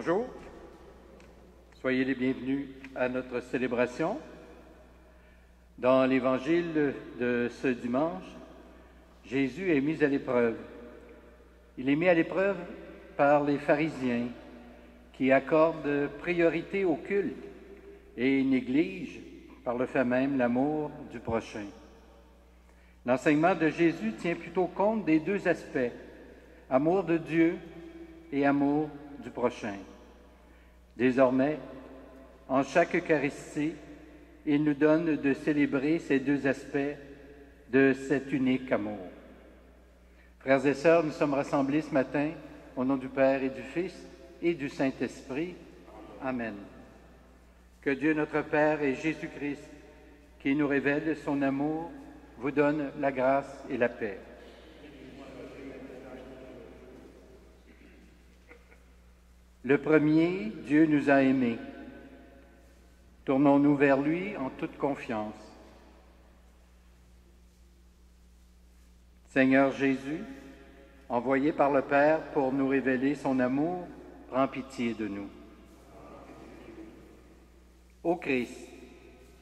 Bonjour, soyez les bienvenus à notre célébration. Dans l'évangile de ce dimanche, Jésus est mis à l'épreuve. Il est mis à l'épreuve par les pharisiens qui accordent priorité au culte et négligent par le fait même l'amour du prochain. L'enseignement de Jésus tient plutôt compte des deux aspects, amour de Dieu et amour du prochain. Désormais, en chaque Eucharistie, il nous donne de célébrer ces deux aspects de cet unique amour. Frères et sœurs, nous sommes rassemblés ce matin au nom du Père et du Fils et du Saint-Esprit. Amen. Que Dieu notre Père et Jésus-Christ, qui nous révèle son amour, vous donne la grâce et la paix. Le premier, Dieu nous a aimés. Tournons-nous vers lui en toute confiance. Seigneur Jésus, envoyé par le Père pour nous révéler son amour, prends pitié de nous. Ô Christ,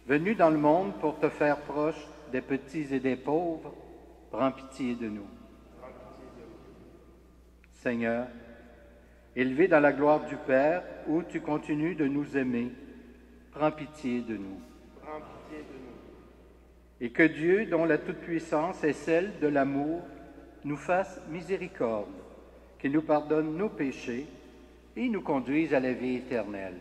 venu dans le monde pour te faire proche des petits et des pauvres, prends pitié de nous. Seigneur, élevé dans la gloire du Père, où tu continues de nous aimer, prends pitié de nous. Et que Dieu, dont la toute-puissance est celle de l'amour, nous fasse miséricorde, qu'il nous pardonne nos péchés et nous conduise à la vie éternelle.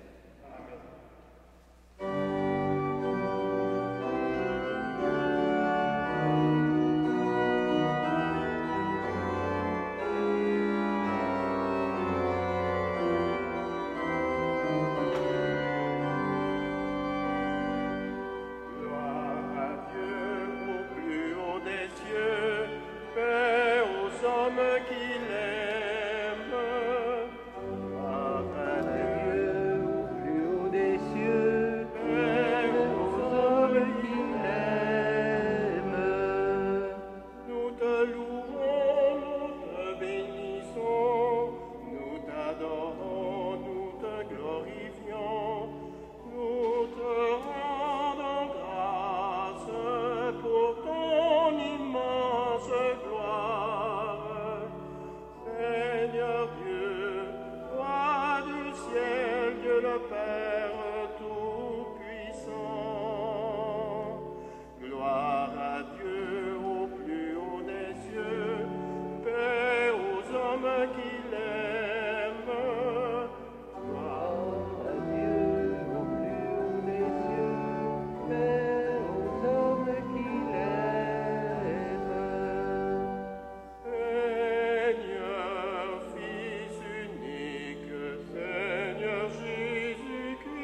Seigneur Jésus-Christ,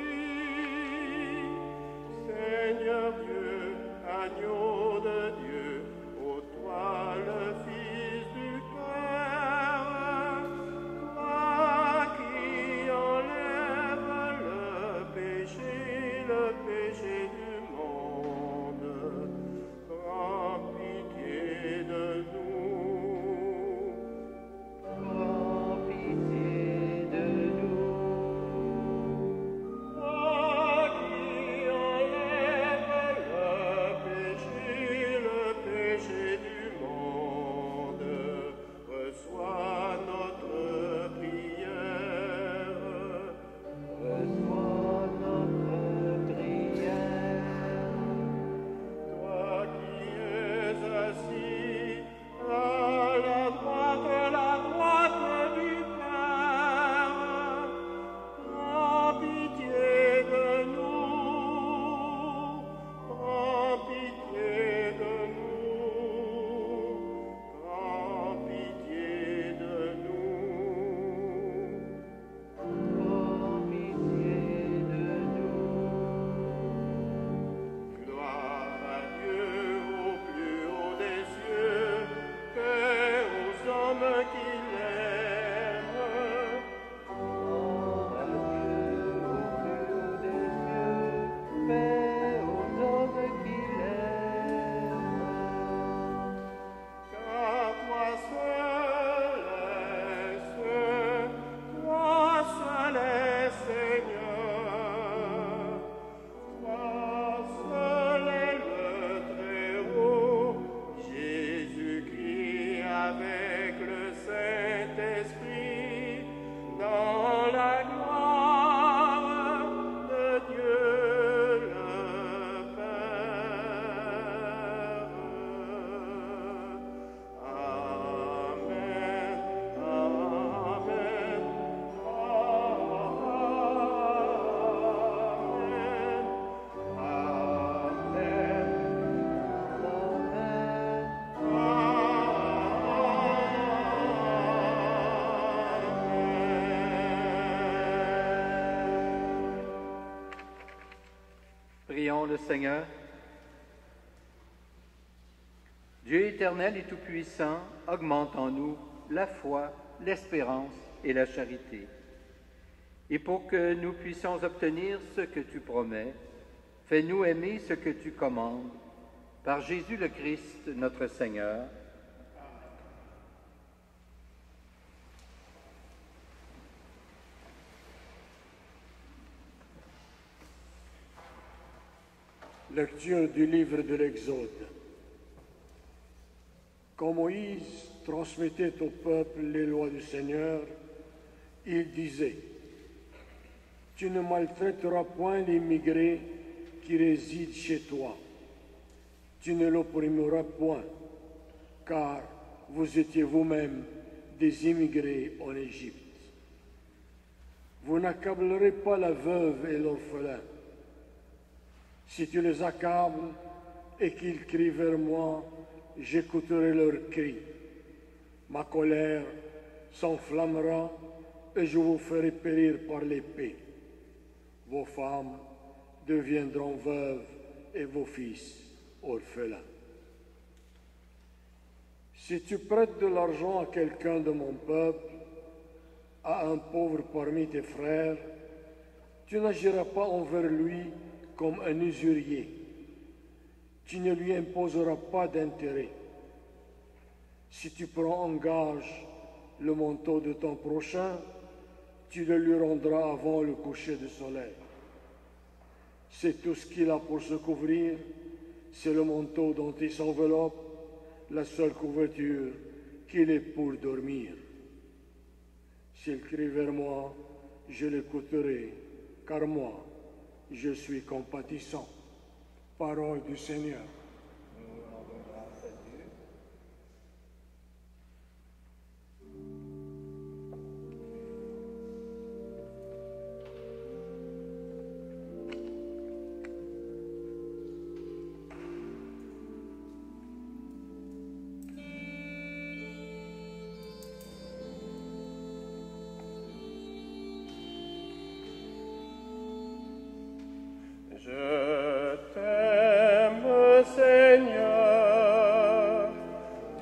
Prions le Seigneur. Dieu éternel et tout-puissant, augmente en nous la foi, l'espérance et la charité. Et pour que nous puissions obtenir ce que tu promets, fais-nous aimer ce que tu commandes. Par Jésus le Christ, notre Seigneur. Lecture du livre de l'Exode. Quand Moïse transmettait au peuple les lois du Seigneur, il disait: Tu ne maltraiteras point l'immigré qui réside chez toi. Tu ne l'opprimeras point, car vous étiez vous-même des immigrés en Égypte. Vous n'accablerez pas la veuve et l'orphelin. Si tu les accables et qu'ils crient vers moi, j'écouterai leurs cris. Ma colère s'enflammera et je vous ferai périr par l'épée. Vos femmes deviendront veuves et vos fils orphelins. Si tu prêtes de l'argent à quelqu'un de mon peuple, à un pauvre parmi tes frères, tu n'agiras pas envers lui comme un usurier. Tu ne lui imposeras pas d'intérêt. Si tu prends en gage le manteau de ton prochain, tu le lui rendras avant le coucher du soleil. C'est tout ce qu'il a pour se couvrir, c'est le manteau dont il s'enveloppe, la seule couverture qu'il ait pour dormir. S'il crie vers moi, je l'écouterai, car moi, je suis compatissant. Parole du Seigneur. Nous rendons grâce à Dieu. Je t'aime, Seigneur,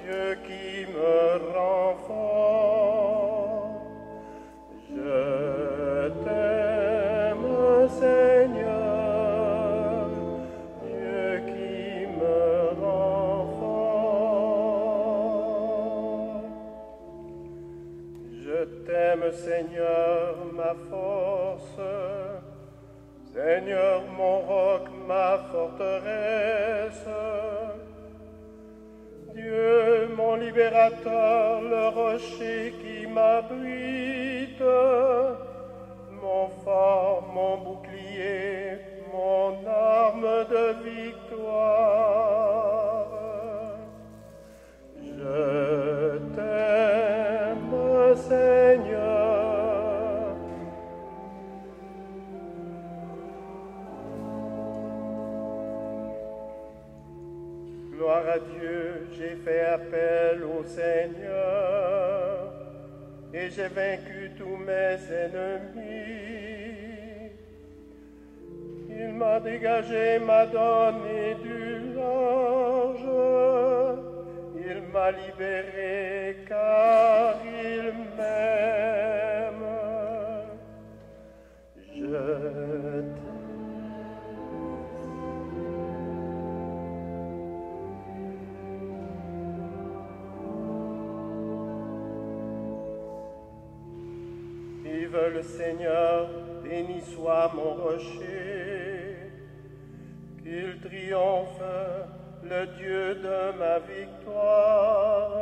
Dieu qui me rend fort. Je t'aime, Seigneur, Dieu qui me rend fort. Je t'aime, Seigneur, ma force. Seigneur, mon roc, ma forteresse, Dieu, mon libérateur, le rocher qui m'abrite, mon phare, mon bouclier, mon arme de victoire. Je t'aime, Seigneur. Gloire à Dieu, j'ai fait appel au Seigneur et j'ai vaincu tous mes ennemis. Il m'a dégagé, m'a donné du large, il m'a libéré car il m'aime. Je t'aime. Vive le Seigneur, béni soit mon rocher, qu'il triomphe, le Dieu de ma victoire.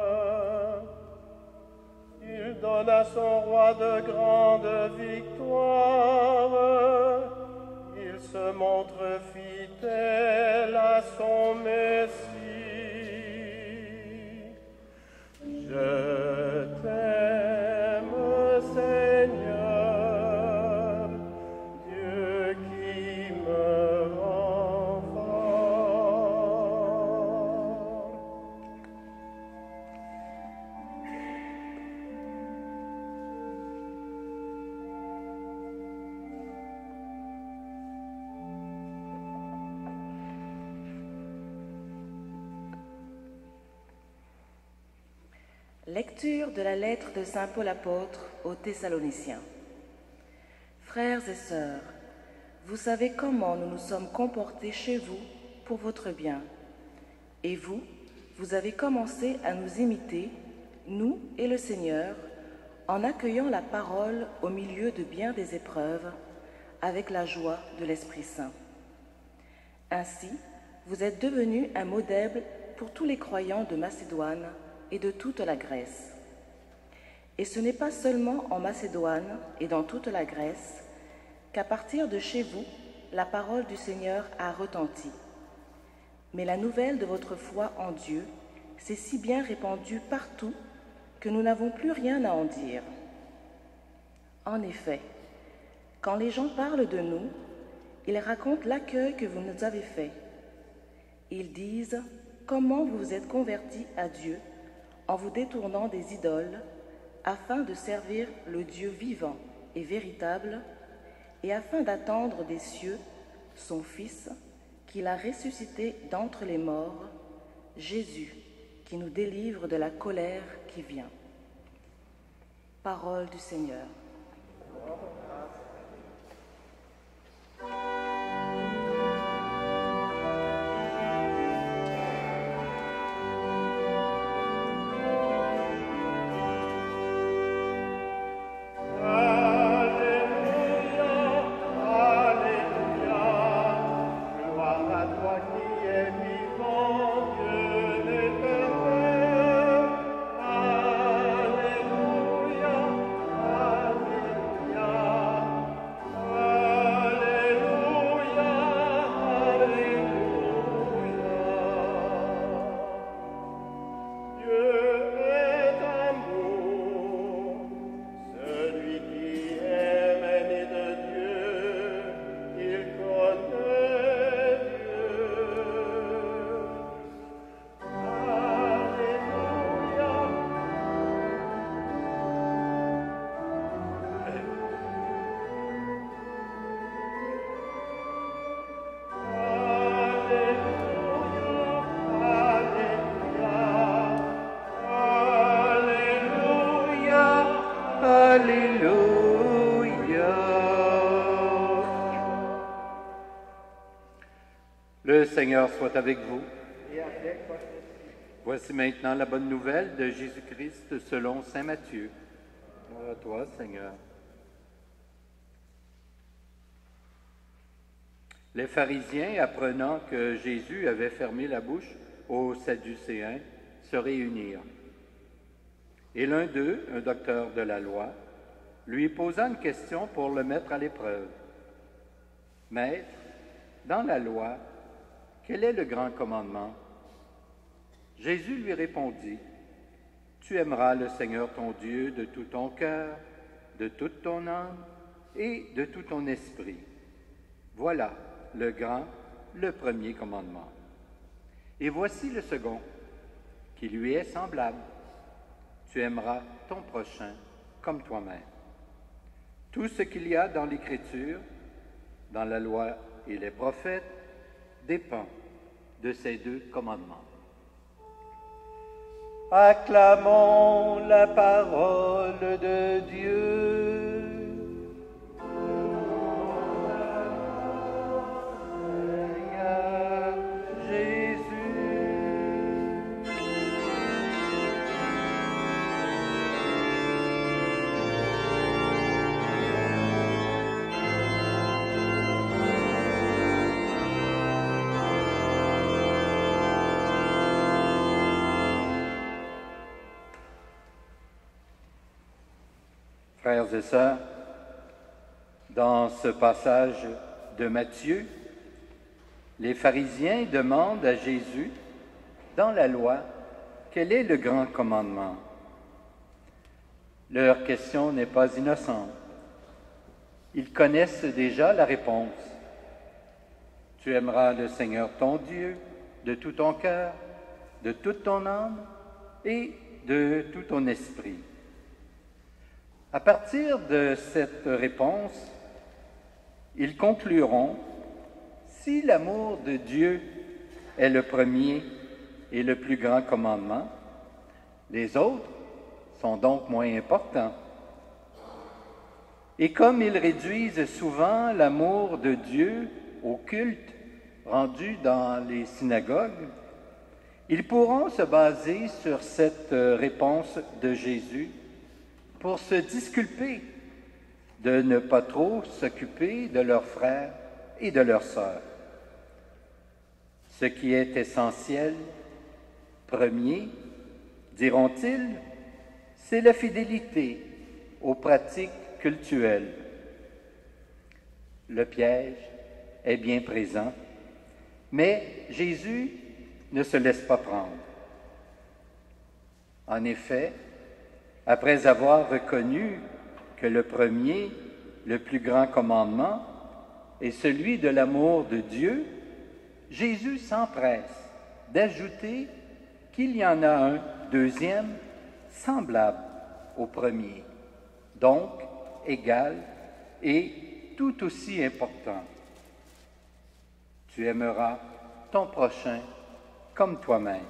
Il donne à son roi de grandes victoires, il se montre fidèle à son Messie. Je t'aime, Seigneur, Dieu qui me rend fort. Lecture de la lettre de saint Paul apôtre aux Thessaloniciens. Frères et sœurs, vous savez comment nous nous sommes comportés chez vous pour votre bien. Et vous, vous avez commencé à nous imiter, nous et le Seigneur, en accueillant la parole au milieu de bien des épreuves, avec la joie de l'Esprit Saint. Ainsi, vous êtes devenus un modèle pour tous les croyants de Macédoine et de toute la Grèce. Et ce n'est pas seulement en Macédoine et dans toute la Grèce qu'à partir de chez vous, la parole du Seigneur a retenti. Mais la nouvelle de votre foi en Dieu s'est si bien répandue partout que nous n'avons plus rien à en dire. En effet, quand les gens parlent de nous, ils racontent l'accueil que vous nous avez fait. Ils disent comment vous vous êtes convertis à Dieu en vous détournant des idoles afin de servir le Dieu vivant et véritable et afin d'attendre des cieux son Fils qu'il a ressuscité d'entre les morts, Jésus, qui nous délivre de la colère qui vient. Parole du Seigneur. Le Seigneur soit avec vous. Voici maintenant la bonne nouvelle de Jésus-Christ selon saint Matthieu. Gloire à toi, Seigneur. Les pharisiens, apprenant que Jésus avait fermé la bouche aux Sadducéens, se réunirent. Et l'un d'eux, un docteur de la loi, lui posa une question pour le mettre à l'épreuve. « Maître, dans la loi, quel est le grand commandement? » Jésus lui répondit, « Tu aimeras le Seigneur ton Dieu de tout ton cœur, de toute ton âme et de tout ton esprit. Voilà le grand, le premier commandement. Et voici le second, qui lui est semblable. Tu aimeras ton prochain comme toi-même. Tout ce qu'il y a dans l'Écriture, dans la loi et les prophètes, dépend de ces deux commandements. » Acclamons la parole de Dieu. Seigneur Jésus. Frères et sœurs, dans ce passage de Matthieu, les pharisiens demandent à Jésus, dans la loi, quel est le grand commandement? Leur question n'est pas innocente. Ils connaissent déjà la réponse. Tu aimeras le Seigneur ton Dieu de tout ton cœur, de toute ton âme et de tout ton esprit. À partir de cette réponse, ils concluront, si l'amour de Dieu est le premier et le plus grand commandement, les autres sont donc moins importants. Et comme ils réduisent souvent l'amour de Dieu au culte rendu dans les synagogues, ils pourront se baser sur cette réponse de Jésus pour se disculper de ne pas trop s'occuper de leurs frères et de leurs sœurs. Ce qui est essentiel, premier, diront-ils, c'est la fidélité aux pratiques cultuelles. Le piège est bien présent, mais Jésus ne se laisse pas prendre. En effet, après avoir reconnu que le premier, le plus grand commandement, est celui de l'amour de Dieu, Jésus s'empresse d'ajouter qu'il y en a un deuxième semblable au premier, donc égal et tout aussi important. Tu aimeras ton prochain comme toi-même.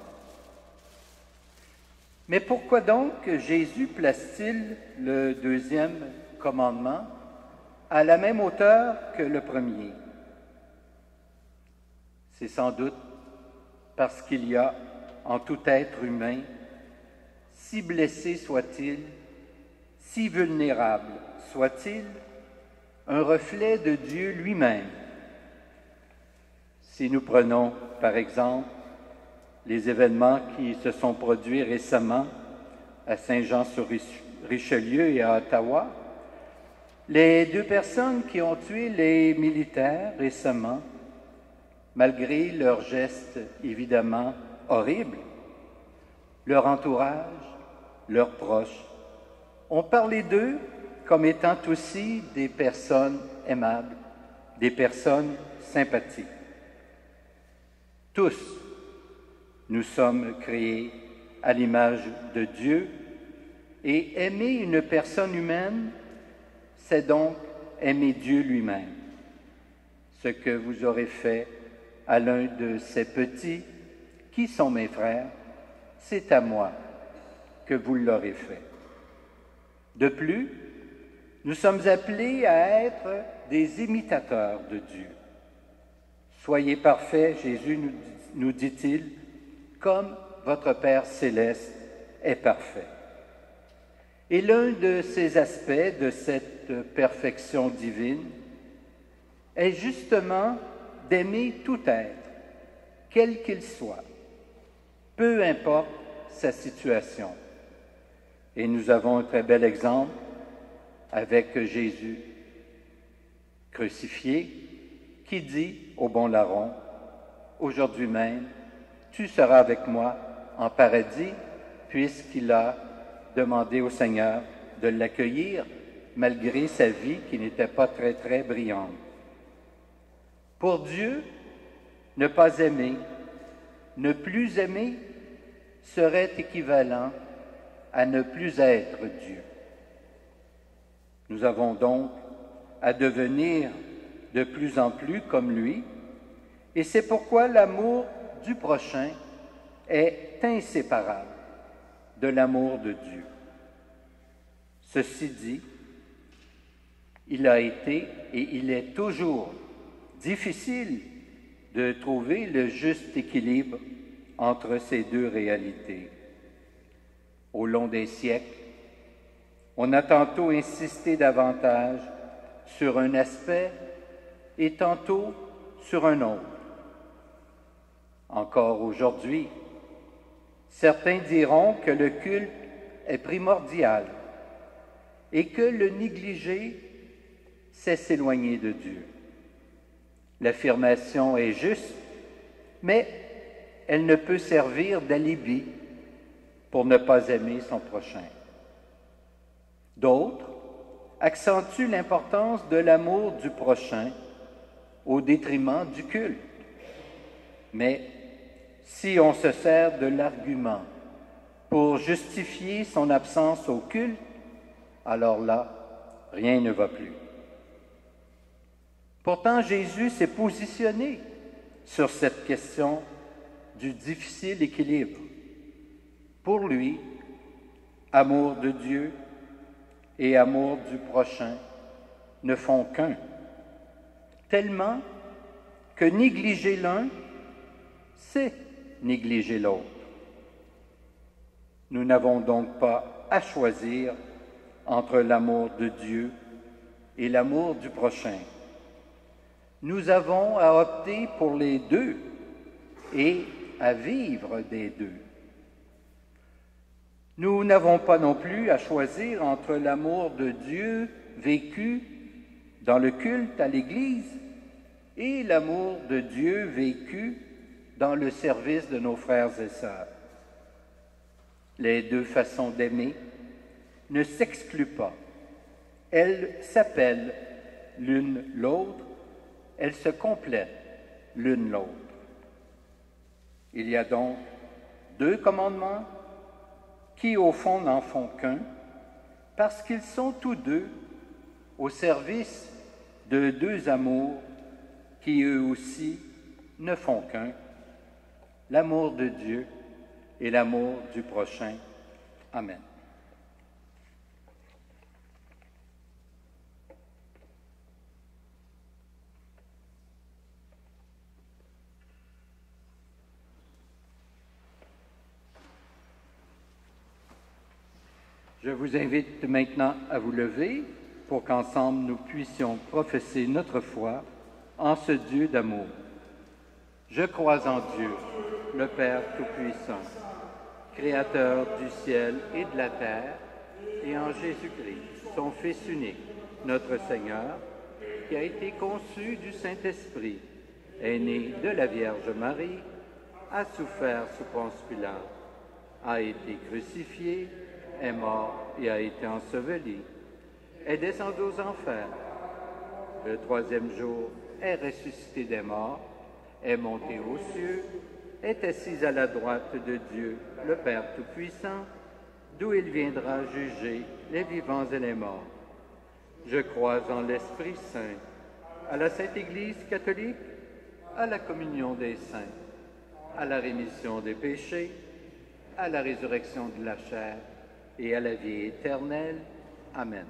Mais pourquoi donc Jésus place-t-il le deuxième commandement à la même hauteur que le premier? C'est sans doute parce qu'il y a en tout être humain, si blessé soit-il, si vulnérable soit-il, un reflet de Dieu lui-même. Si nous prenons, par exemple, les événements qui se sont produits récemment à Saint-Jean-sur-Richelieu et à Ottawa, les deux personnes qui ont tué les militaires récemment, malgré leurs gestes évidemment horribles, leur entourage, leurs proches, ont parlé d'eux comme étant aussi des personnes aimables, des personnes sympathiques. Tous, nous sommes créés à l'image de Dieu et aimer une personne humaine, c'est donc aimer Dieu lui-même. Ce que vous aurez fait à l'un de ces petits, qui sont mes frères, c'est à moi que vous l'aurez fait. De plus, nous sommes appelés à être des imitateurs de Dieu. Soyez parfaits, Jésus nous dit-il, comme votre Père céleste est parfait. Et l'un de ces aspects de cette perfection divine est justement d'aimer tout être, quel qu'il soit, peu importe sa situation. Et nous avons un très bel exemple avec Jésus crucifié, qui dit au bon larron, « Aujourd'hui même, tu seras avec moi en paradis », puisqu'il a demandé au Seigneur de l'accueillir, malgré sa vie qui n'était pas très, très brillante. Pour Dieu, ne pas aimer, ne plus aimer, serait équivalent à ne plus être Dieu. Nous avons donc à devenir de plus en plus comme lui, et c'est pourquoi l'amour du prochain est inséparable de l'amour de Dieu. Ceci dit, il a été et il est toujours difficile de trouver le juste équilibre entre ces deux réalités. Au long des siècles, on a tantôt insisté davantage sur un aspect et tantôt sur un autre. Encore aujourd'hui, certains diront que le culte est primordial et que le négliger, c'est s'éloigner de Dieu. L'affirmation est juste, mais elle ne peut servir d'alibi pour ne pas aimer son prochain. D'autres accentuent l'importance de l'amour du prochain au détriment du culte. Mais si on se sert de l'argument pour justifier son absence au culte, alors là, rien ne va plus. Pourtant, Jésus s'est positionné sur cette question du difficile équilibre. Pour lui, amour de Dieu et amour du prochain ne font qu'un, tellement que négliger l'un, c'est négliger l'autre. Nous n'avons donc pas à choisir entre l'amour de Dieu et l'amour du prochain. Nous avons à opter pour les deux et à vivre des deux. Nous n'avons pas non plus à choisir entre l'amour de Dieu vécu dans le culte à l'Église et l'amour de Dieu vécu dans le service de nos frères et sœurs. Les deux façons d'aimer ne s'excluent pas. Elles s'appellent l'une l'autre, elles se complètent l'une l'autre. Il y a donc deux commandements qui, au fond, n'en font qu'un, parce qu'ils sont tous deux au service de deux amours qui, eux aussi, ne font qu'un, l'amour de Dieu et l'amour du prochain. Amen. Je vous invite maintenant à vous lever pour qu'ensemble nous puissions professer notre foi en ce Dieu d'amour. Je crois en Dieu, le Père Tout-Puissant, Créateur du ciel et de la terre, et en Jésus-Christ, son Fils unique, notre Seigneur, qui a été conçu du Saint-Esprit, est né de la Vierge Marie, a souffert sous Ponce Pilate, a été crucifié, est mort et a été enseveli, est descendu aux enfers. Le troisième jour est ressuscité des morts, est monté aux cieux, est assis à la droite de Dieu, le Père Tout-Puissant, d'où il viendra juger les vivants et les morts. Je crois en l'Esprit Saint, à la Sainte Église catholique, à la communion des saints, à la rémission des péchés, à la résurrection de la chair et à la vie éternelle. Amen.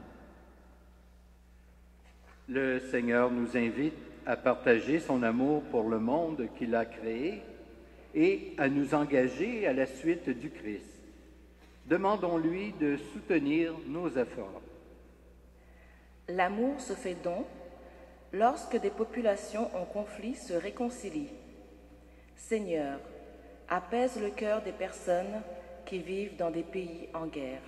Le Seigneur nous invite à partager son amour pour le monde qu'il a créé et à nous engager à la suite du Christ. Demandons-lui de soutenir nos efforts. L'amour se fait don lorsque des populations en conflit se réconcilient. Seigneur, apaise le cœur des personnes qui vivent dans des pays en guerre.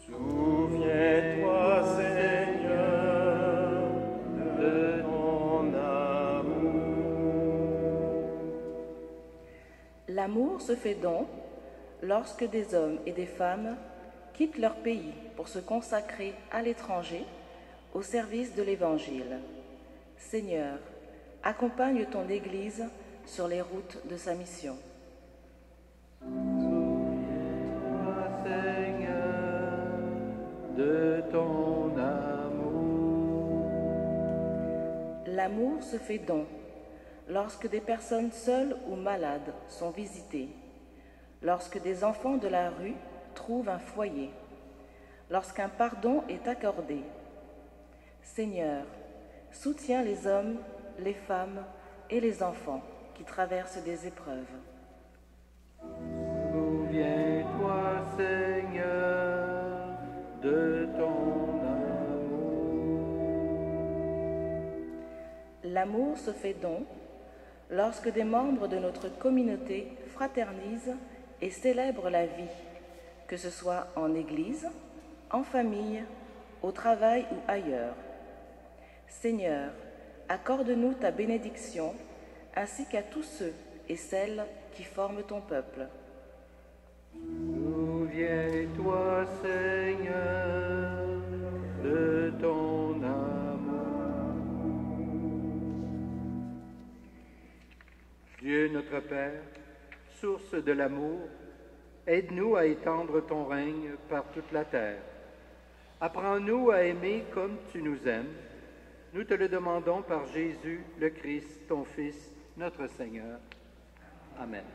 Souviens-toi, Seigneur, de ton amour. L'amour se fait don lorsque des hommes et des femmes quittent leur pays pour se consacrer à l'étranger au service de l'Évangile. Seigneur, accompagne ton Église sur les routes de sa mission. Souviens-toi, Seigneur, de ton amour. L'amour se fait don lorsque des personnes seules ou malades sont visitées, lorsque des enfants de la rue trouvent un foyer, lorsqu'un pardon est accordé. Seigneur, soutiens les hommes, les femmes et les enfants qui traversent des épreuves. Souviens-toi, Seigneur, de ton amour. L'amour se fait don lorsque des membres de notre communauté fraternisent et célèbrent la vie, que ce soit en église, en famille, au travail ou ailleurs. Seigneur, accorde-nous ta bénédiction, ainsi qu'à tous ceux et celles qui forment ton peuple. Souviens-toi, Seigneur, de ton amour. Dieu notre Père, source de l'amour, aide-nous à étendre ton règne par toute la terre. Apprends-nous à aimer comme tu nous aimes. Nous te le demandons par Jésus, le Christ, ton Fils, notre Seigneur. Amen.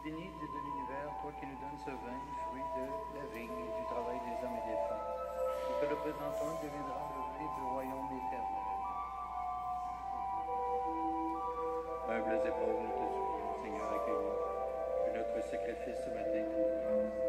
Béni Dieu de l'univers, toi qui nous donnes ce vin, fruit de la vigne et du travail des hommes et des femmes, et que le présentant deviendra le fruit du royaume éternel. Humbles et pauvres, nous te supplions, Seigneur, accueille-nous, que notre sacrifice ce matin trouve grâce.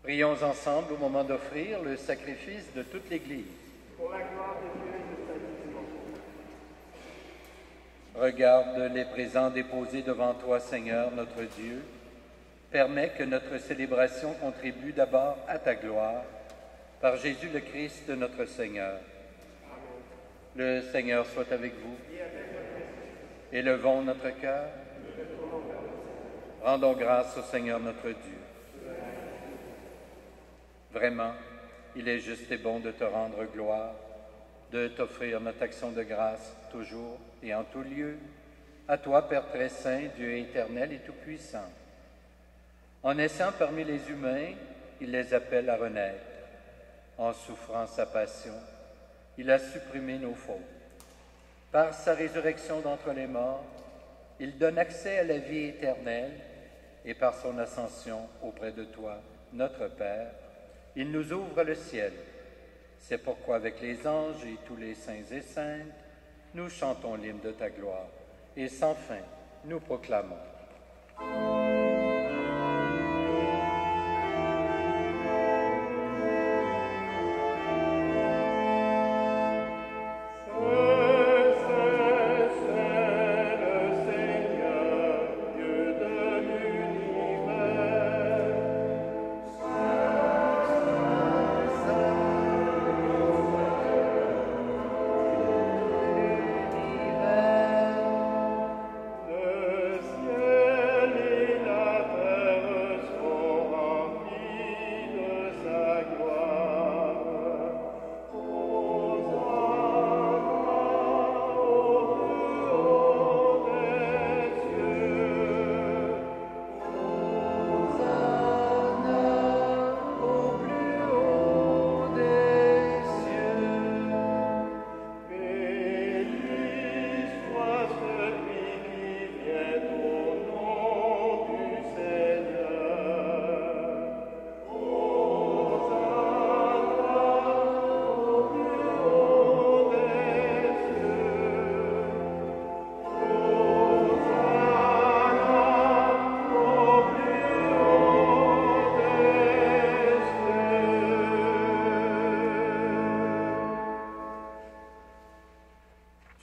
Prions ensemble au moment d'offrir le sacrifice de toute l'Église. Pour la gloire de Dieu et le salut du monde. Regarde les présents déposés devant toi, Seigneur, notre Dieu. Permets que notre célébration contribue d'abord à ta gloire, par Jésus le Christ, notre Seigneur. Le Seigneur soit avec vous. Élevons notre cœur. Rendons grâce au Seigneur notre Dieu. Vraiment, il est juste et bon de te rendre gloire, de t'offrir notre action de grâce toujours et en tout lieu, à toi, Père très saint, Dieu éternel et tout-puissant. En naissant parmi les humains, il les appelle à renaître. En souffrant sa passion, il a supprimé nos fautes. Par sa résurrection d'entre les morts, il donne accès à la vie éternelle et par son ascension auprès de toi, notre Père, il nous ouvre le ciel. C'est pourquoi avec les anges et tous les saints et saintes, nous chantons l'hymne de ta gloire et sans fin, nous proclamons.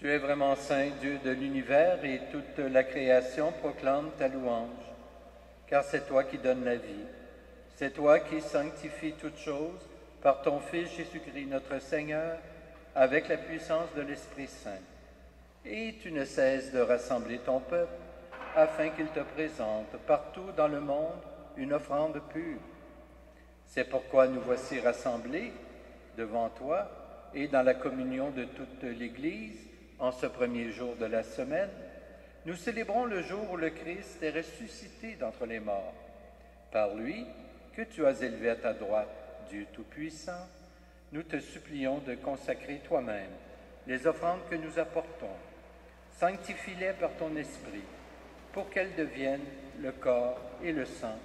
Tu es vraiment saint, Dieu de l'univers, et toute la création proclame ta louange, car c'est toi qui donnes la vie. C'est toi qui sanctifies toutes choses par ton Fils Jésus-Christ, notre Seigneur, avec la puissance de l'Esprit Saint. Et tu ne cesses de rassembler ton peuple, afin qu'il te présente partout dans le monde une offrande pure. C'est pourquoi nous voici rassemblés devant toi et dans la communion de toute l'Église, en ce premier jour de la semaine, nous célébrons le jour où le Christ est ressuscité d'entre les morts. Par lui, que tu as élevé à ta droite, Dieu Tout-Puissant, nous te supplions de consacrer toi-même les offrandes que nous apportons. Sanctifie-les par ton esprit, pour qu'elles deviennent le corps et le sang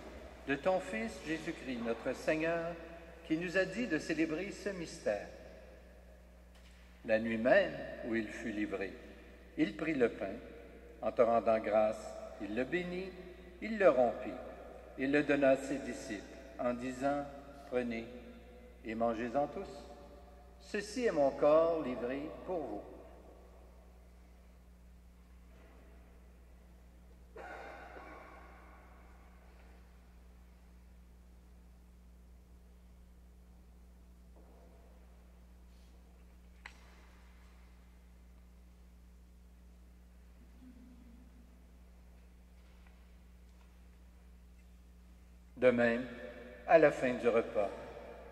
de ton Fils Jésus-Christ, notre Seigneur, qui nous a dit de célébrer ce mystère. La nuit même où il fut livré, il prit le pain, en te rendant grâce, il le bénit, il le rompit, il le donna à ses disciples, en disant, « Prenez et mangez-en tous. Ceci est mon corps livré pour vous. » De même, à la fin du repas,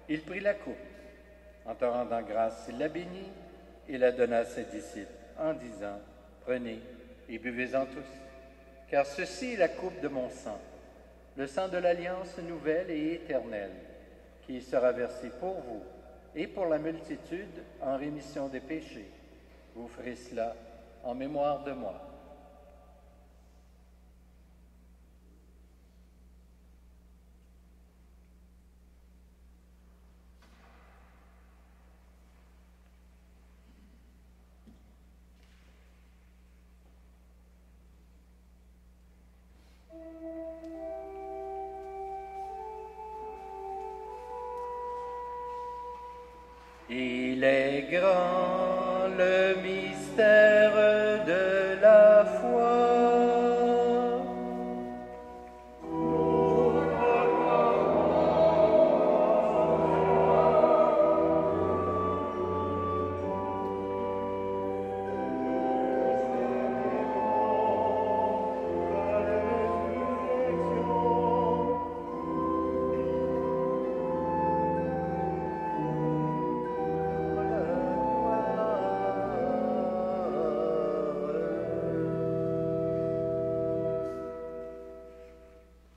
il prit la coupe. En te rendant grâce, il la bénit et la donna à ses disciples, en disant, « Prenez et buvez-en tous, car ceci est la coupe de mon sang, le sang de l'alliance nouvelle et éternelle, qui sera versé pour vous et pour la multitude en rémission des péchés. Vous ferez cela en mémoire de moi. » Il est grand le mystère de la foi.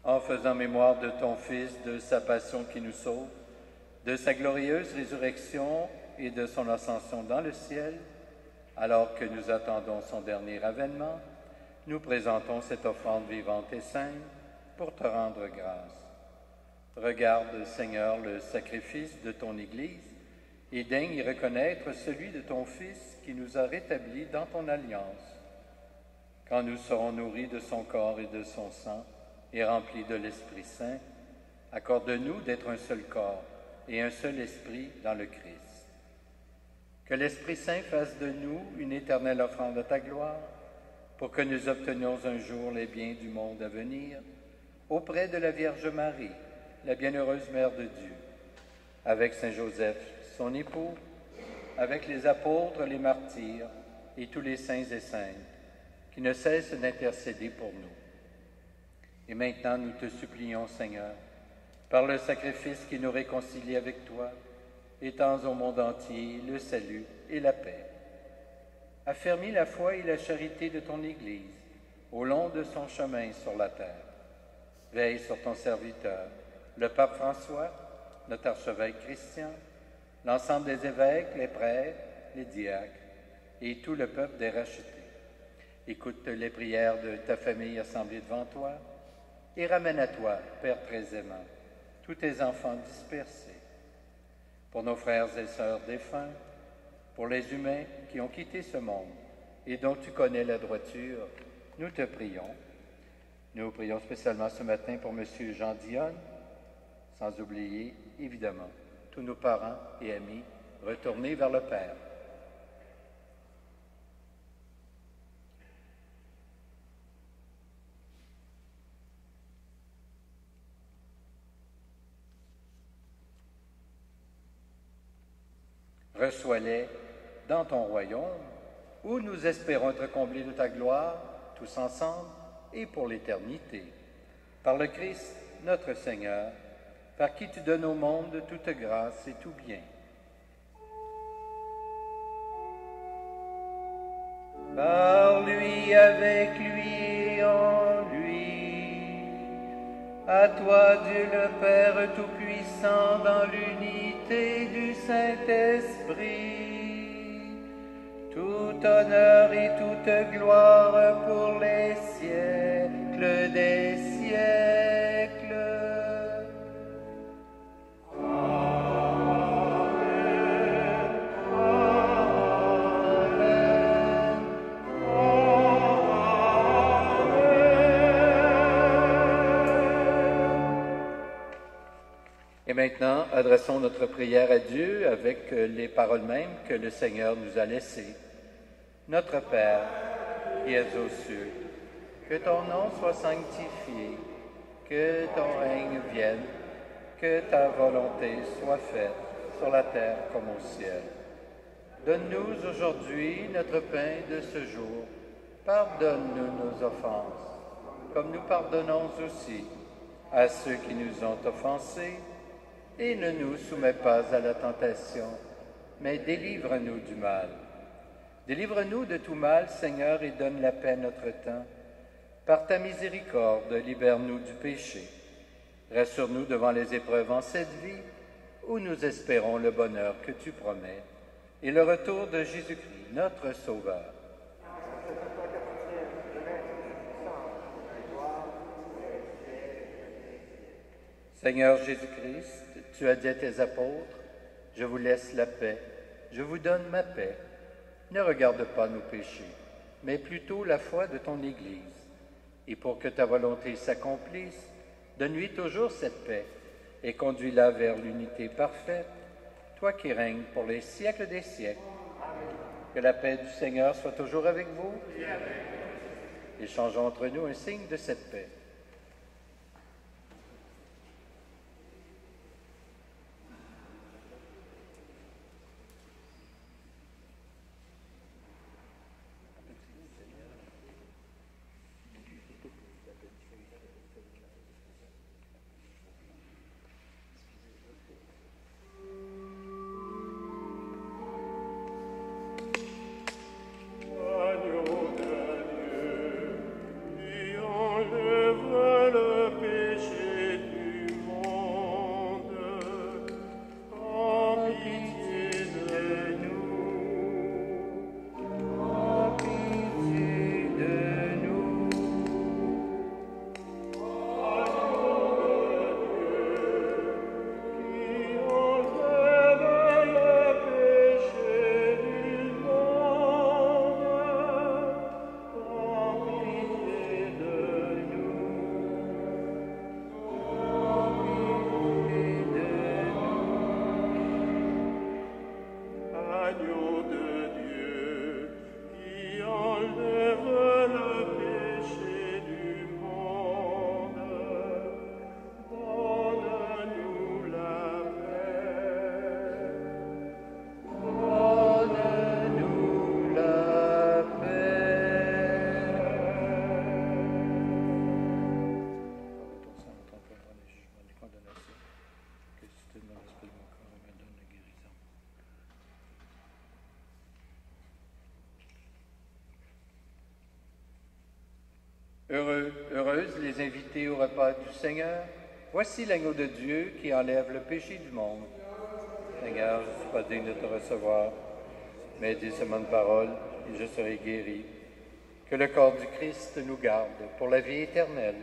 En faisant mémoire de ton Fils, de sa passion qui nous sauve, de sa glorieuse résurrection et de son ascension dans le ciel, alors que nous attendons son dernier avènement, nous présentons cette offrande vivante et sainte pour te rendre grâce. Regarde, Seigneur, le sacrifice de ton Église et daigne y reconnaître celui de ton Fils qui nous a rétablis dans ton alliance. Quand nous serons nourris de son corps et de son sang, et remplis de l'Esprit Saint, accorde-nous d'être un seul corps et un seul esprit dans le Christ. Que l'Esprit Saint fasse de nous une éternelle offrande de ta gloire, pour que nous obtenions un jour les biens du monde à venir, auprès de la Vierge Marie, la bienheureuse Mère de Dieu, avec Saint Joseph, son époux, avec les apôtres, les martyrs et tous les saints et saintes, qui ne cessent d'intercéder pour nous. Et maintenant, nous te supplions, Seigneur, par le sacrifice qui nous réconcilie avec toi, étends au monde entier le salut et la paix. Affermis la foi et la charité de ton Église au long de son chemin sur la terre. Veille sur ton serviteur, le pape François, notre archevêque Christian, l'ensemble des évêques, les prêtres, les diacres et tout le peuple des rachetés. Écoute les prières de ta famille assemblée devant toi, et ramène à toi, Père très aimant, tous tes enfants dispersés. Pour nos frères et sœurs défunts, pour les humains qui ont quitté ce monde et dont tu connais la droiture, nous te prions. Nous prions spécialement ce matin pour M. Jean Dionne, sans oublier, évidemment, tous nos parents et amis retournés vers le Père. Reçois-les dans ton royaume, où nous espérons être comblés de ta gloire, tous ensemble et pour l'éternité. Par le Christ, notre Seigneur, par qui tu donnes au monde toute grâce et tout bien. Par lui, avec lui et en lui, À toi, Dieu le Père Tout-Puissant, dans l'unité du Saint-Esprit, tout honneur et toute gloire pour les siècles des siècles. Et maintenant, adressons notre prière à Dieu avec les paroles mêmes que le Seigneur nous a laissées. Notre Père, qui es aux cieux, que ton nom soit sanctifié, que ton règne vienne, que ta volonté soit faite sur la terre comme au ciel. Donne-nous aujourd'hui notre pain de ce jour. Pardonne-nous nos offenses, comme nous pardonnons aussi à ceux qui nous ont offensés. Et ne nous soumets pas à la tentation, mais délivre-nous du mal. Délivre-nous de tout mal, Seigneur, et donne la paix à notre temps. Par ta miséricorde, libère-nous du péché. Rassure-nous devant les épreuves en cette vie, où nous espérons le bonheur que tu promets, et le retour de Jésus-Christ, notre Sauveur. Seigneur Jésus-Christ, tu as dit à tes apôtres, « Je vous laisse la paix, je vous donne ma paix. Ne regarde pas nos péchés, mais plutôt la foi de ton Église. Et pour que ta volonté s'accomplisse, donne-lui toujours cette paix et conduis-la vers l'unité parfaite, toi qui règnes pour les siècles des siècles. Que la paix du Seigneur soit toujours avec vous. Échangeons entre nous un signe de cette paix. Heureuses les invités au repas du Seigneur. Voici l'agneau de Dieu qui enlève le péché du monde. Seigneur, je ne suis pas digne de te recevoir, mais dis seulement une parole et je serai guéri. Que le corps du Christ nous garde pour la vie éternelle.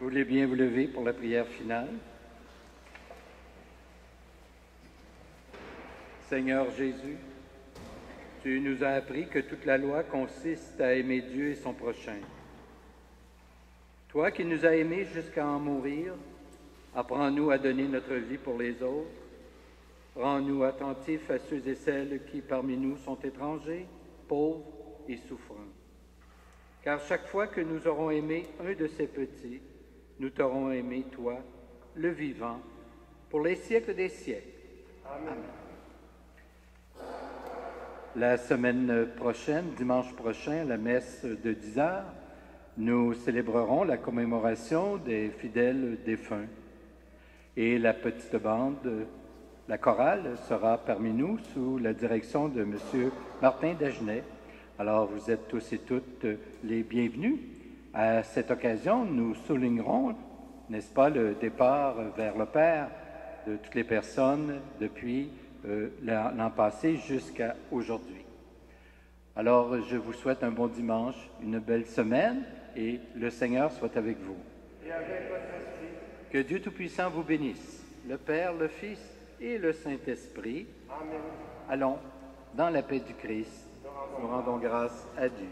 voulez bien vous lever pour la prière finale? Seigneur Jésus, tu nous as appris que toute la loi consiste à aimer Dieu et son prochain. Toi qui nous as aimés jusqu'à en mourir, apprends-nous à donner notre vie pour les autres. Rends-nous attentifs à ceux et celles qui parmi nous sont étrangers, pauvres et souffrants. Car chaque fois que nous aurons aimé un de ces petits, nous t'aurons aimé, toi, le vivant, pour les siècles des siècles. Amen. La semaine prochaine, dimanche prochain, la messe de 10h, nous célébrerons la commémoration des fidèles défunts. Et la petite bande, la chorale, sera parmi nous sous la direction de M. Martin Dagenet. Alors, vous êtes tous et toutes les bienvenus. À cette occasion, nous soulignerons, n'est-ce pas, le départ vers le Père de toutes les personnes depuis l'an passé jusqu'à aujourd'hui. Alors, je vous souhaite un bon dimanche, une belle semaine, et le Seigneur soit avec vous. Et avec votre esprit. Que Dieu Tout-Puissant vous bénisse, le Père, le Fils et le Saint-Esprit. Amen. Allons, dans la paix du Christ, nous rendons grâce à Dieu.